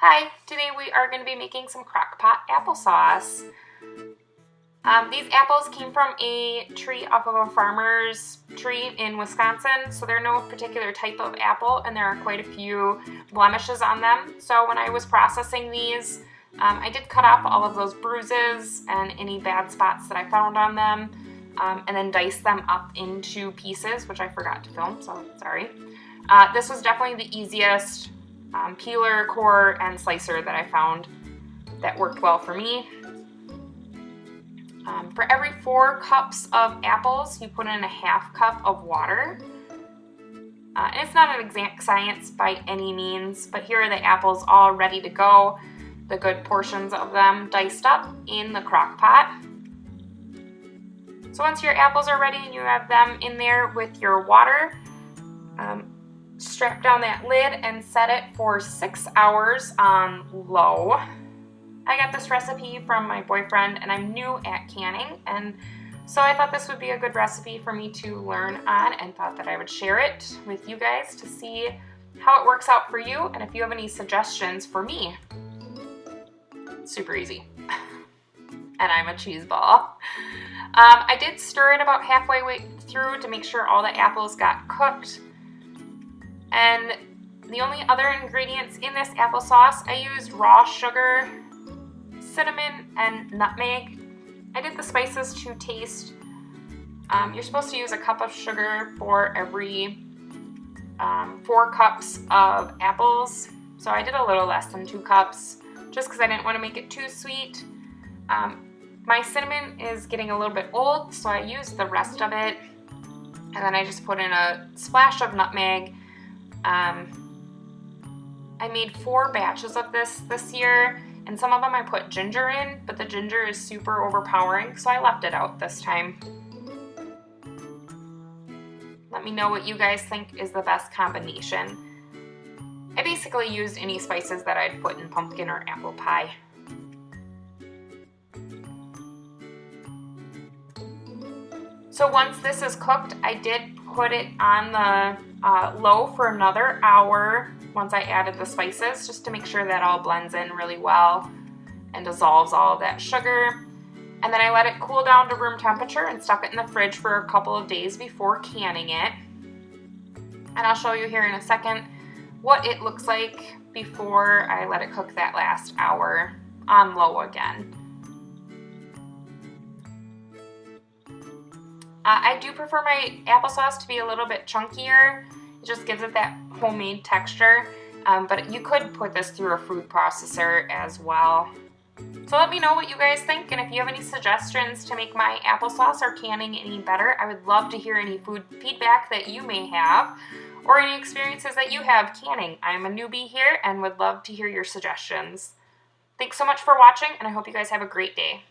Hi, today we are going to be making some crock pot applesauce. These apples came from a tree off of a farmer's tree in Wisconsin, so they're no particular type of apple and there are quite a few blemishes on them. So when I was processing these, I did cut off all of those bruises and any bad spots that I found on them, and then dice them up into pieces, which I forgot to film, so sorry. This was definitely the easiest peeler, core, and slicer that I found that worked well for me. For every 4 cups of apples, you put in a ½ cup of water. And it's not an exact science by any means, but here are the apples all ready to go, the good portions of them diced up in the crock pot. So once your apples are ready and you have them in there with your water, strap down that lid and set it for 6 hours on low. I got this recipe from my boyfriend and I'm new at canning, and so I thought this would be a good recipe for me to learn on and thought that I would share it with you guys to see how it works out for you and if you have any suggestions for me. Super easy. And I'm a cheese ball. I did stir it about halfway through to make sure all the apples got cooked. And the only other ingredients in this applesauce, I used raw sugar, cinnamon, and nutmeg. I did the spices to taste. You're supposed to use a cup of sugar for every 4 cups of apples. So I did a little less than 2 cups just because I didn't want to make it too sweet. My cinnamon is getting a little bit old, so I used the rest of it. And then I just put in a splash of nutmeg. I made 4 batches of this year, and some of them I put ginger in, but the ginger is super overpowering, so I left it out this time. Let me know what you guys think is the best combination. I basically used any spices that I'd put in pumpkin or apple pie. So once this is cooked, I did put it on the low for another hour once I added the spices, just to make sure that all blends in really well and dissolves all of that sugar. And then I let it cool down to room temperature and stuck it in the fridge for a couple of days before canning it. And I'll show you here in a second what it looks like before I let it cook that last hour on low again. I do prefer my applesauce to be a little bit chunkier. It just gives it that homemade texture, but you could put this through a food processor as well. So let me know what you guys think, and if you have any suggestions to make my applesauce or canning any better, I would love to hear any food feedback that you may have or any experiences that you have canning. I'm a newbie here and would love to hear your suggestions. Thanks so much for watching, and I hope you guys have a great day.